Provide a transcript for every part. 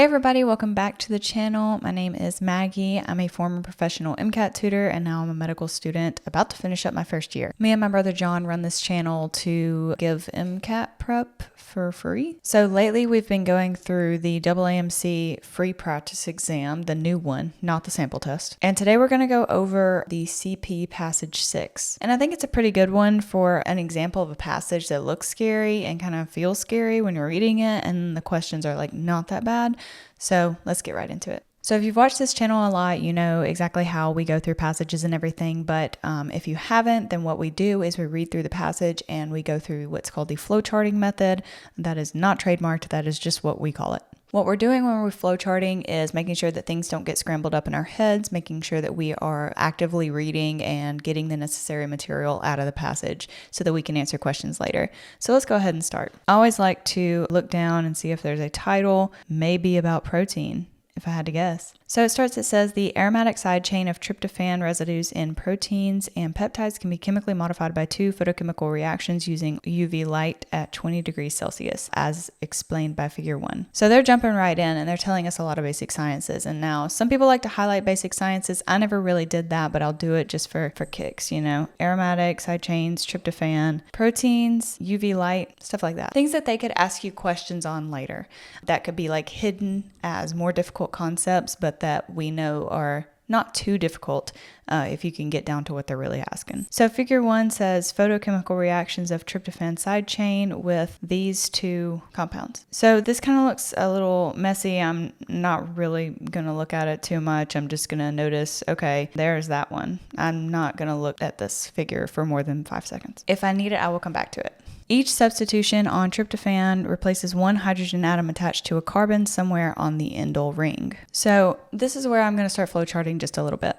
Hey everybody, welcome back to the channel. My name is Maggie. I'm a former professional MCAT tutor and now I'm a medical student about to finish up my first year. Me and my brother John run this channel to give MCAT prep for free. So lately we've been going through the AAMC free practice exam, the new one, not the sample test. And today we're going to go over the CP passage 6. And I think it's a pretty good one for an example of a passage that looks scary and kind of feels scary when you're reading it, and the questions are like not that bad. So let's get right into it. So if you've watched this channel a lot, you know exactly how we go through passages and everything. But if you haven't, then what we do is we read through the passage and we go through what's called the flowcharting method. That is not trademarked. That is just what we call it. What we're doing when we're flowcharting is making sure that things don't get scrambled up in our heads, making sure that we are actively reading and getting the necessary material out of the passage so that we can answer questions later. So let's go ahead and start. I always like to look down and see if there's a title, maybe about protein, if I had to guess. So it says the aromatic side chain of tryptophan residues in proteins and peptides can be chemically modified by two photochemical reactions using UV light at 20 degrees Celsius, as explained by figure 1. So they're jumping right in and they're telling us a lot of basic sciences. And now some people like to highlight basic sciences. I never really did that, but I'll do it just for kicks, you know, aromatic side chains, tryptophan, proteins, UV light, stuff like that. Things that they could ask you questions on later that could be like hidden as more difficult concepts, but that we know are not too difficult if you can get down to what they're really asking. So figure 1 says photochemical reactions of tryptophan side chain with these two compounds. So this kind of looks a little messy. I'm not really going to look at it too much. I'm just going to notice, okay, there's that one. I'm not going to look at this figure for more than 5 seconds. If I need it, I will come back to it. Each substitution on tryptophan replaces one hydrogen atom attached to a carbon somewhere on the indole ring. So this is where I'm going to start flowcharting just a little bit.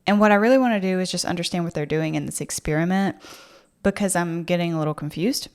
And what I really want to do is just understand what they're doing in this experiment because I'm getting a little confused.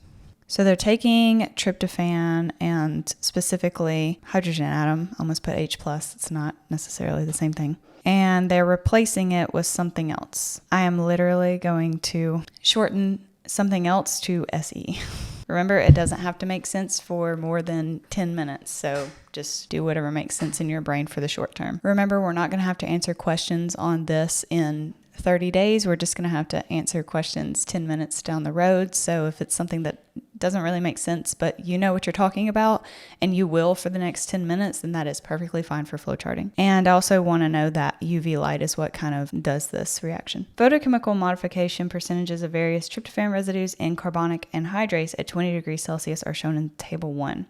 So they're taking tryptophan and specifically hydrogen atom, I almost put H+, it's not necessarily the same thing, and they're replacing it with something else. I am literally going to shorten something else to SE. Remember, it doesn't have to make sense for more than 10 minutes, so just do whatever makes sense in your brain for the short term. Remember, we're not going to have to answer questions on this in 30 days. We're just going to have to answer questions 10 minutes down the road. So if it's something that doesn't really make sense, but you know what you're talking about and you will for the next 10 minutes, then that is perfectly fine for flowcharting. And I also want to know that UV light is what kind of does this reaction. Photochemical modification percentages of various tryptophan residues in carbonic anhydrase at 20 degrees Celsius are shown in table 1.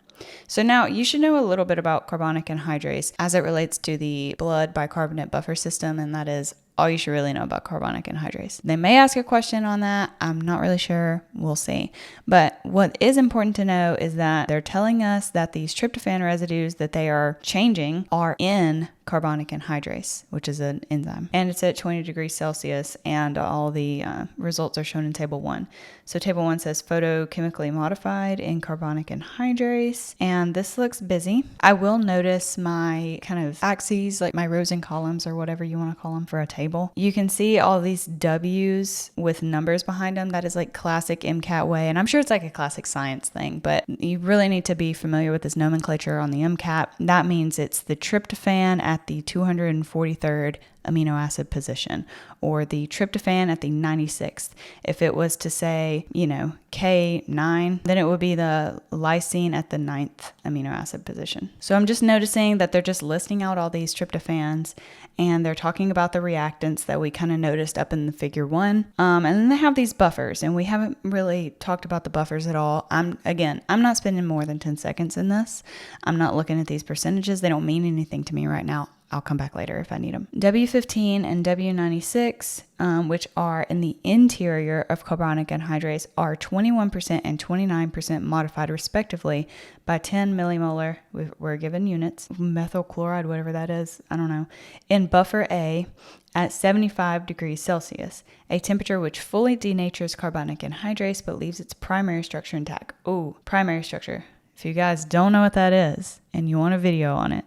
So now you should know a little bit about carbonic anhydrase as it relates to the blood bicarbonate buffer system, and that is all you should really know about carbonic anhydrase. They may ask a question on that. I'm not really sure. We'll see. But what is important to know is that they're telling us that these tryptophan residues that they are changing are in carbonic anhydrase, which is an enzyme. And it's at 20 degrees Celsius, and all the results are shown in table 1. So table 1 says photochemically modified in carbonic anhydrase, and this looks busy. I will notice my kind of axes, like my rows and columns or whatever you want to call them for a table. You can see all these W's with numbers behind them. That is like classic MCAT way, and I'm sure it's like a classic science thing, but you really need to be familiar with this nomenclature on the MCAT. That means it's the tryptophan at the 243rd amino acid position, or the tryptophan at the 96th. If it was to say, you know, K9, then it would be the lysine at the 9th amino acid position. So I'm just noticing that they're just listing out all these tryptophans and they're talking about the reactants that we kind of noticed up in the figure 1. And then they have these buffers, and we haven't really talked about the buffers at all. I'm not spending more than 10 seconds in this. I'm not looking at these percentages. They don't mean anything to me right now. I'll come back later if I need them. W15 and W96, which are in the interior of carbonic anhydrase, are 21% and 29% modified respectively by 10 millimolar, we're given units, methyl chloride, whatever that is, I don't know, in buffer A at 75 degrees Celsius, a temperature which fully denatures carbonic anhydrase but leaves its primary structure intact. Oh, primary structure. If you guys don't know what that is and you want a video on it,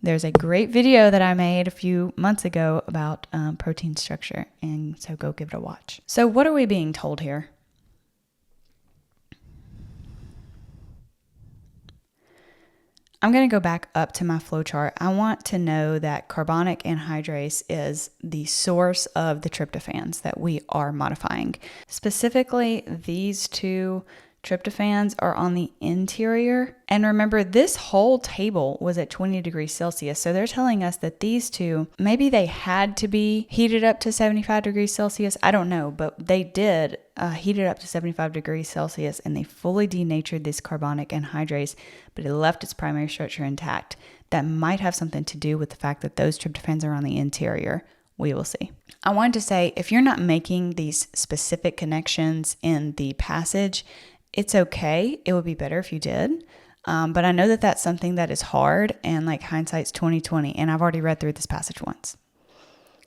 there's a great video that I made a few months ago about protein structure, and so go give it a watch. So what are we being told here? I'm going to go back up to my flowchart. I want to know that carbonic anhydrase is the source of the tryptophans that we are modifying. Specifically, these two tryptophans are on the interior. And remember, this whole table was at 20 degrees Celsius. So they're telling us that these two, maybe they had to be heated up to 75 degrees Celsius. I don't know, but they did heat it up to 75 degrees Celsius, and they fully denatured this carbonic anhydrase, but it left its primary structure intact. That might have something to do with the fact that those tryptophans are on the interior. We will see. I wanted to say, if you're not making these specific connections in the passage, it's okay. It would be better if you did. But I know that that's something that is hard, and like hindsight's 20/20, and I've already read through this passage once.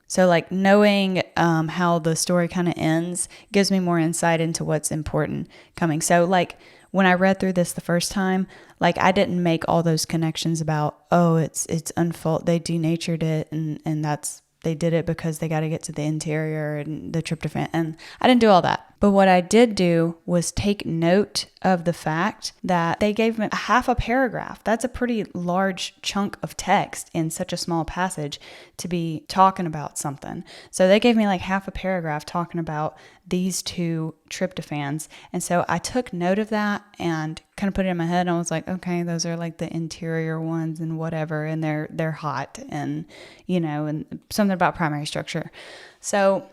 So like knowing how the story kind of ends gives me more insight into what's important coming. So like when I read through this the first time, like I didn't make all those connections about, oh, it's unfold. They denatured it, and that's, they did it because they got to get to the interior and the tryptophan. And I didn't do all that. But what I did do was take note of the fact that they gave me a half a paragraph. That's a pretty large chunk of text in such a small passage to be talking about something. So they gave me like half a paragraph talking about these two tryptophans. And so I took note of that and kind of put it in my head. And I was like, okay, those are like the interior ones and whatever. And they're hot and, you know, and something about primary structure. So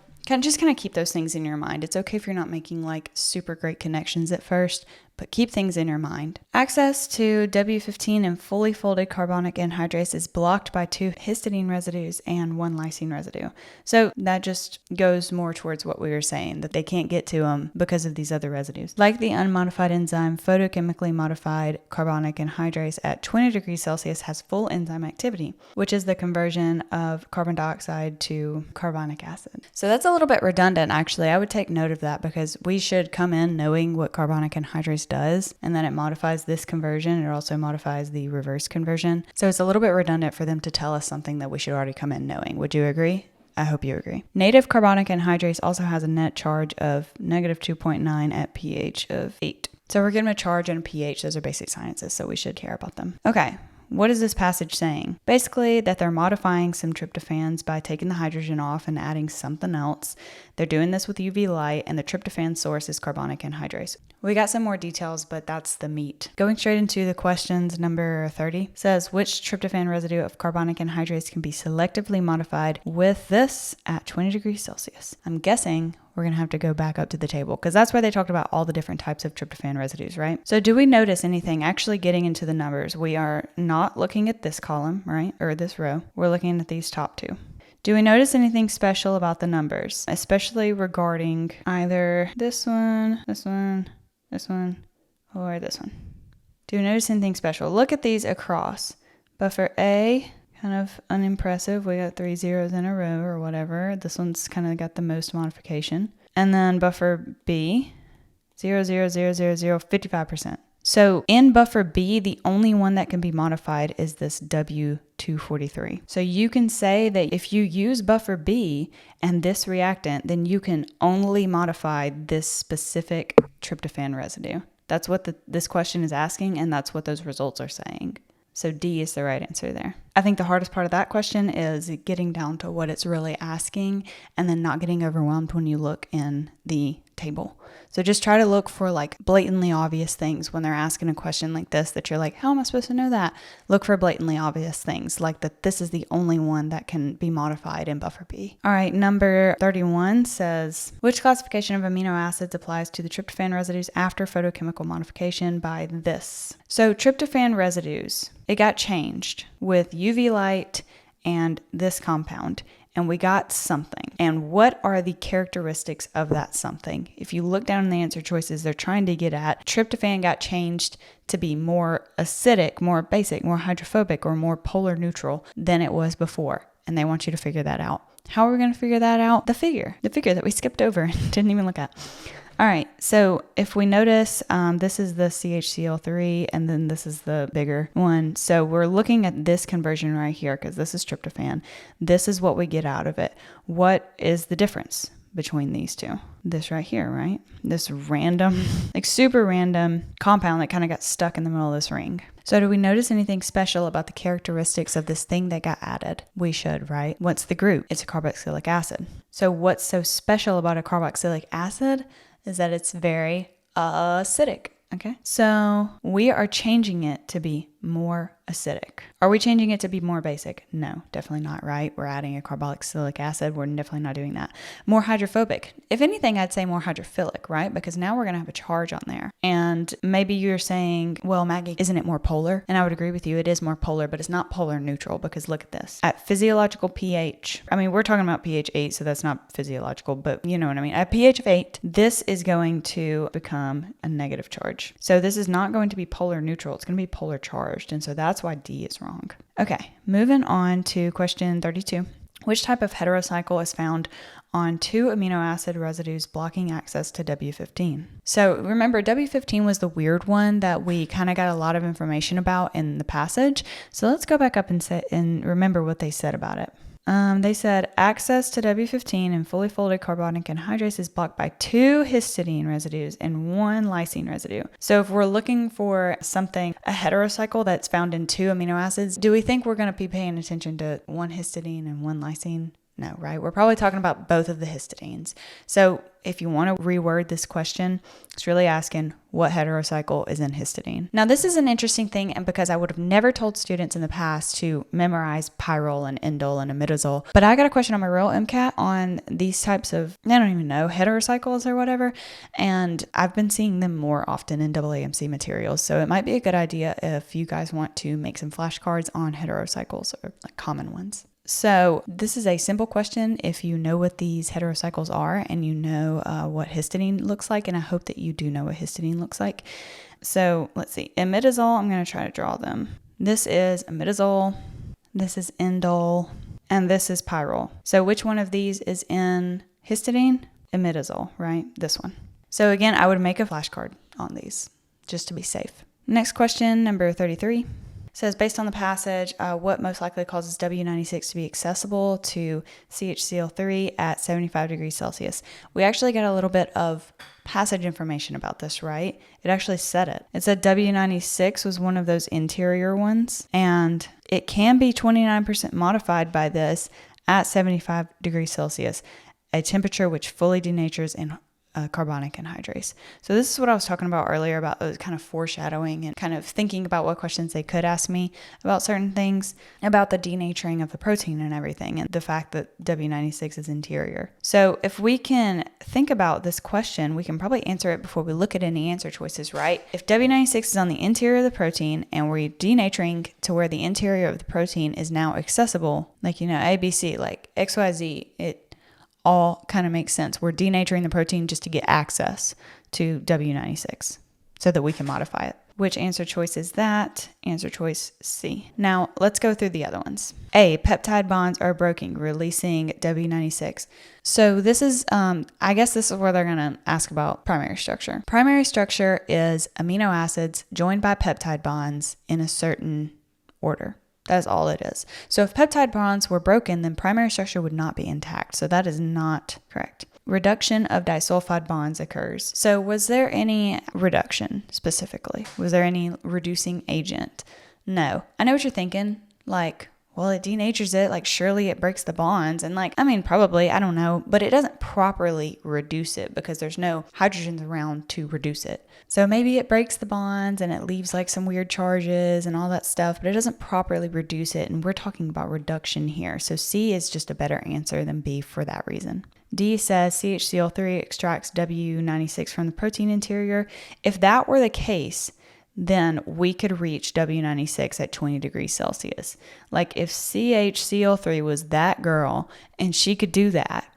just kind of keep those things in your mind. It's okay if you're not making like super great connections at first, but keep things in your mind. Access to W15 and fully folded carbonic anhydrase is blocked by 2 histidine residues and 1 lysine residue. So that just goes more towards what we were saying, that they can't get to them because of these other residues. Like the unmodified enzyme, photochemically modified carbonic anhydrase at 20 degrees Celsius has full enzyme activity, which is the conversion of carbon dioxide to carbonic acid. So that's a little bit redundant, actually. I would take note of that because we should come in knowing what carbonic anhydrase does, and then it modifies this conversion. It also modifies the reverse conversion. So it's a little bit redundant for them to tell us something that we should already come in knowing. Would you agree? I hope you agree. Native carbonic anhydrase also has a net charge of negative 2.9 at pH of 8. So we're given a charge and a pH. Those are basic sciences, so we should care about them. Okay. What is this passage saying? Basically that they're modifying some tryptophans by taking the hydrogen off and adding something else. They're doing this with UV light, and the tryptophan source is carbonic anhydrase. We got some more details, but that's the meat. Going straight into the questions, number 30 says, which tryptophan residue of carbonic anhydrase can be selectively modified with this at 20 degrees Celsius? I'm guessing we're going to have to go back up to the table because that's where they talked about all the different types of tryptophan residues, right? So do we notice anything actually getting into the numbers? We are not looking at this column, right? Or this row. We're looking at these top two. Do we notice anything special about the numbers, especially regarding either this one, this one, this one, or this one? Do we notice anything special? Look at these across. Buffer A, kind of unimpressive. We got 3 zeros in a row or whatever. This one's kind of got the most modification. And then buffer B, 0, 0, 0, 0, 0, 55%. So in buffer B, the only one that can be modified is this W243. So you can say that if you use buffer B and this reactant, then you can only modify this specific tryptophan residue. That's what this question is asking, and that's what those results are saying. So D is the right answer there. I think the hardest part of that question is getting down to what it's really asking and then not getting overwhelmed when you look in the table. So just try to look for like blatantly obvious things when they're asking a question like this that you're like, how am I supposed to know that? Look for blatantly obvious things like that this is the only one that can be modified in buffer B. All right, number 31 says, which classification of amino acids applies to the tryptophan residues after photochemical modification by this? So tryptophan residues, it got changed with UV light and this compound. And we got something. And what are the characteristics of that something? If you look down in the answer choices, they're trying to get at tryptophan got changed to be more acidic, more basic, more hydrophobic, or more polar neutral than it was before. And they want you to figure that out. How are we going to figure that out? The figure that we skipped over and didn't even look at. All right, so if we notice, this is the CHCl3, and then this is the bigger one. So we're looking at this conversion right here because this is tryptophan. This is what we get out of it. What is the difference between these two. This right here, right? This random, like super random compound that kind of got stuck in the middle of this ring. So do we notice anything special about the characteristics of this thing that got added? We should, right? What's the group? It's a carboxylic acid. So what's so special about a carboxylic acid is that it's very acidic. Okay, so we are changing it to be more acidic. Are we changing it to be more basic? No, definitely not, right? We're adding a carboxylic acid. We're definitely not doing that. More hydrophobic. If anything, I'd say more hydrophilic, right? Because now we're going to have a charge on there. And maybe you're saying, well, Maggie, isn't it more polar? And I would agree with you. It is more polar, but it's not polar neutral because look at this. At physiological pH, I mean, we're talking about pH 8, so that's not physiological, but you know what I mean. At pH of 8, this is going to become a negative charge. So this is not going to be polar neutral. It's going to be polar charged. And so that's why D is wrong. Okay, moving on to question 32. Which type of heterocycle is found on 2 amino acid residues blocking access to W15? So remember, W15 was the weird one that we kind of got a lot of information about in the passage. So let's go back up and remember what they said about it. They said access to W15 in fully folded carbonic anhydrase is blocked by 2 histidine residues and 1 lysine residue. So if we're looking for something, a heterocycle that's found in 2 amino acids, do we think we're going to be paying attention to 1 histidine and 1 lysine? No, right? We're probably talking about both of the histidines. So if you want to reword this question, it's really asking what heterocycle is in histidine. Now, this is an interesting thing, and because I would have never told students in the past to memorize pyrrole and indole and imidazole, but I got a question on my real MCAT on these types of, I don't even know, heterocycles or whatever, and I've been seeing them more often in AAMC materials, so it might be a good idea if you guys want to make some flashcards on heterocycles or like common ones. So this is a simple question if you know what these heterocycles are and you know what histidine looks like, and I hope that you do know what histidine looks like. So let's see, imidazole, I'm going to try to draw them. This is imidazole, this is indole, and this is pyrrole. So which one of these is in histidine? Imidazole, right? This one. So again, I would make a flashcard on these just to be safe. Next question, number 33. Says, based on the passage, what most likely causes W96 to be accessible to CHCl3 at 75 degrees Celsius? We actually got a little bit of passage information about this, right? It actually said it. It said W96 was one of those interior ones, and it can be 29% modified by this at 75 degrees Celsius, a temperature which fully denatures in carbonic anhydrase. So this is what I was talking about earlier about those kind of foreshadowing and kind of thinking about what questions they could ask me about certain things, about the denaturing of the protein and everything, and the fact that W96 is interior. So if we can think about this question, we can probably answer it before we look at any answer choices, right? If W96 is on the interior of the protein and we're denaturing to where the interior of the protein is now accessible, like, you know, ABC, like XYZ, it all kind of makes sense. We're denaturing the protein just to get access to W96 so that we can modify it. Which answer choice is that? Answer choice C. Now, let's go through the other ones. A, peptide bonds are broken, releasing W96. So this is, I guess this is where they're going to ask about primary structure. Primary structure is amino acids joined by peptide bonds in a certain order. That's all it is. So if peptide bonds were broken, then primary structure would not be intact. So that is not correct. Reduction of disulfide bonds occurs. So was there any reduction specifically? Was there any reducing agent? No. I know what you're thinking. Like, well, it denatures it. Like, surely it breaks the bonds. And like, I mean, probably, I don't know. But it doesn't properly reduce it because there's no hydrogens around to reduce it. So maybe it breaks the bonds and it leaves like some weird charges and all that stuff, but it doesn't properly reduce it. And we're talking about reduction here. So C is just a better answer than B for that reason. D says CHCl3 extracts W96 from the protein interior. If that were the case, then we could reach W96 at 20 degrees Celsius. Like if CHCl3 was that girl and she could do that,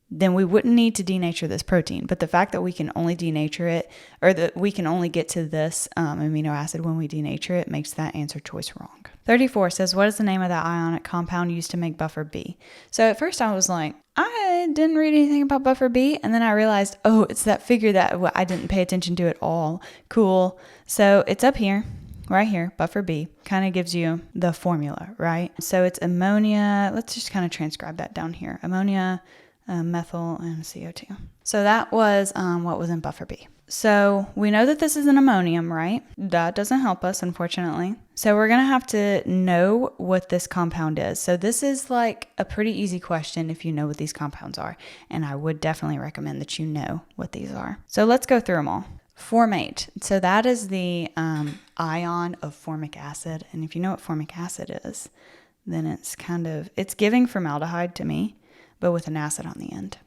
then we wouldn't need to denature this protein. But the fact that we can only denature it, or that we can only get to this amino acid when we denature it, makes that answer choice wrong. 34 says, what is the name of that ionic compound used to make buffer B? So at first I was like, I didn't read anything about buffer B. And then I realized, oh, it's that figure that I didn't pay attention to at all. Cool. So it's up here, right here, buffer B. Kind of gives you the formula, right? So it's ammonia. Let's just kind of transcribe that down here. Ammonia, methyl and CO2. So that was what was in buffer B. So we know that this is an ammonium, right? That doesn't help us, unfortunately. So we're going to have to know what this compound is. So this is like a pretty easy question if you know what these compounds are. And I would definitely recommend that you know what these are. So let's go through them all. Formate. So that is the ion of formic acid. And if you know what formic acid is, then it's giving formaldehyde to me, but with an acid on the end.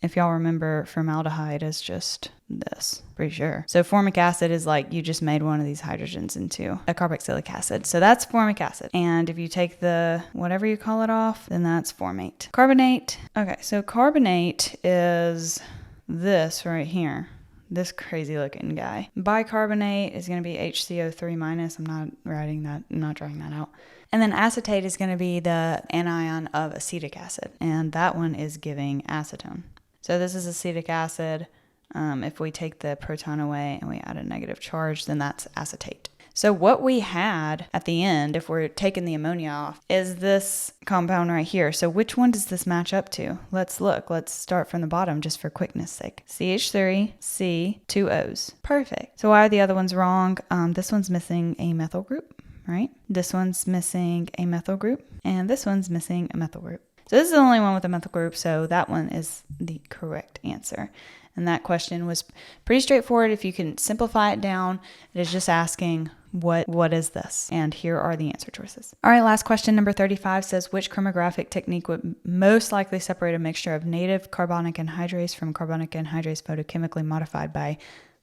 If y'all remember, formaldehyde is just this, pretty sure. So formic acid is like you just made one of these hydrogens into a carboxylic acid. So that's formic acid. And if you take the whatever you call it off, then that's formate. Carbonate. Okay, so carbonate is this right here. This crazy looking guy. Bicarbonate is going to be HCO3 minus. I'm not drawing that out. And then acetate is going to be the anion of acetic acid. And that one is giving acetone. So this is acetic acid. If we take the proton away and we add a negative charge, then that's acetate. So what we had at the end, if we're taking the ammonia off, is this compound right here. So which one does this match up to? Let's look. Let's start from the bottom just for quickness sake. CH3, C, 2 O's. Perfect. So why are the other ones wrong? This one's missing a methyl group, right? This one's missing a methyl group, and this one's missing a methyl group. So this is the only one with a methyl group, so that one is the correct answer. And that question was pretty straightforward. If you can simplify it down, it is just asking, what is this? And here are the answer choices. All right, last question, number 35 says, which chromographic technique would most likely separate a mixture of native carbonic anhydrase from carbonic anhydrase photochemically modified by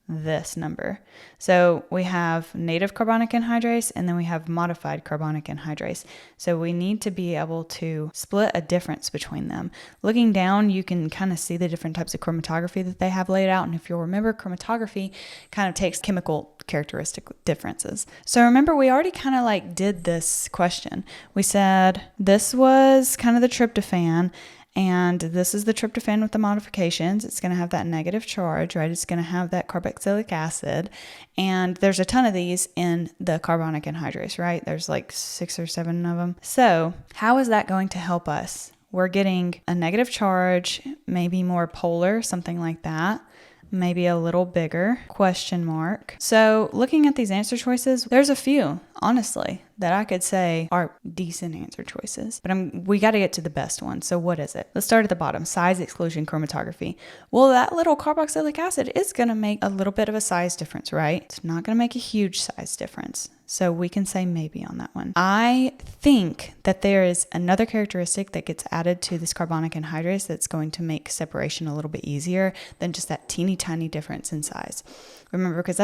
this number? So we have native carbonic anhydrase and then we have modified carbonic anhydrase. So we need to be able to split a difference between them. Looking down, you can kind of see the different types of chromatography that they have laid out. And if you'll remember, chromatography kind of takes chemical characteristic differences. So remember, we already kind of like did this question. We said this was kind of the tryptophan, and this is the tryptophan with the modifications. It's going to have that negative charge, right? It's going to have that carboxylic acid. And there's a ton of these in the carbonic anhydrase, right? There's like 6 or 7 of them. So how is that going to help us? We're getting a negative charge, maybe more polar, something like that. Maybe a little bigger, question mark. So looking at these answer choices, there's a few, honestly, that I could say are decent answer choices, but we got to get to the best one. So what is it? Let's start at the bottom, size exclusion chromatography. Well, that little carboxylic acid is going to make a little bit of a size difference, right? It's not going to make a huge size difference. So we can say maybe on that one. I think that there is another characteristic that gets added to this carbonic anhydrase that's going to make separation a little bit easier than just that teeny tiny difference in size. Remember, because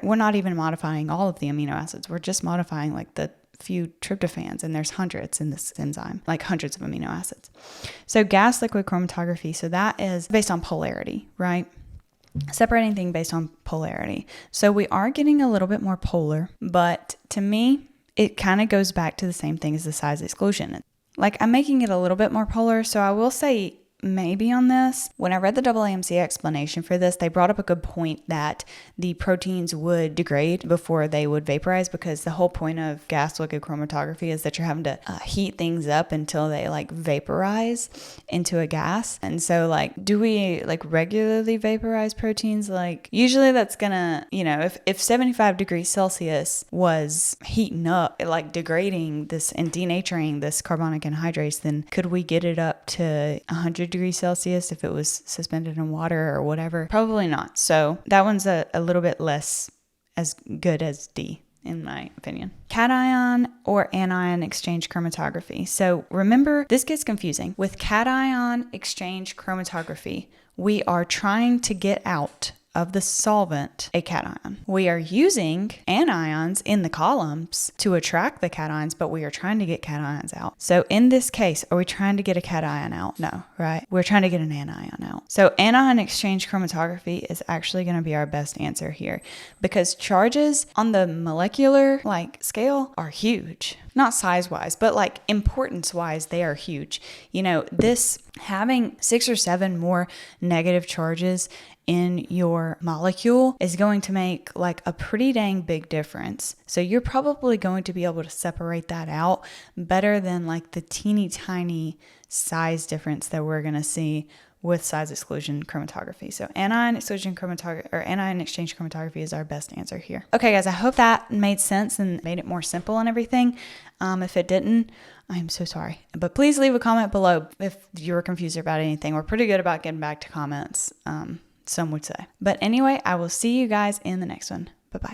we're not even modifying all of the amino acids. We're just modifying like the few tryptophans, and there's hundreds in this enzyme, like hundreds of amino acids. So gas liquid chromatography, so that is based on polarity, right? Separating things based on polarity. So we are getting a little bit more polar, but to me, it kind of goes back to the same thing as the size exclusion. Like I'm making it a little bit more polar, so I will say maybe on this. When I read the AAMC explanation for this, they brought up a good point that the proteins would degrade before they would vaporize, because the whole point of gas liquid chromatography is that you're having to heat things up until they like vaporize into a gas. And so like, do we like regularly vaporize proteins? Like usually that's gonna, if 75 degrees Celsius was heating up, like degrading this and denaturing this carbonic anhydrase, then could we get it up to 100 degrees Celsius if it was suspended in water or whatever? Probably not. So that one's a little bit less as good as D, in my opinion. Cation or anion exchange chromatography. So remember, this gets confusing. With cation exchange chromatography, we are trying to get out of the solvent a cation. We are using anions in the columns to attract the cations, but we are trying to get cations out. So in this case, are we trying to get a cation out? No, right? We're trying to get an anion out. So anion exchange chromatography is actually going to be our best answer here, because charges on the molecular scale are huge. Not size-wise, but importance-wise, they are huge. This having 6 or 7 more negative charges in your molecule is going to make a pretty dang big difference. So you're probably going to be able to separate that out better than the teeny tiny size difference that we're going to see with size exclusion chromatography. So anion exclusion chromatography, or anion exchange chromatography, is our best answer here. Okay, guys, I hope that made sense and made it more simple and everything. If it didn't, I'm so sorry. But please leave a comment below if you were confused about anything. We're pretty good about getting back to comments, some would say. But anyway, I will see you guys in the next one.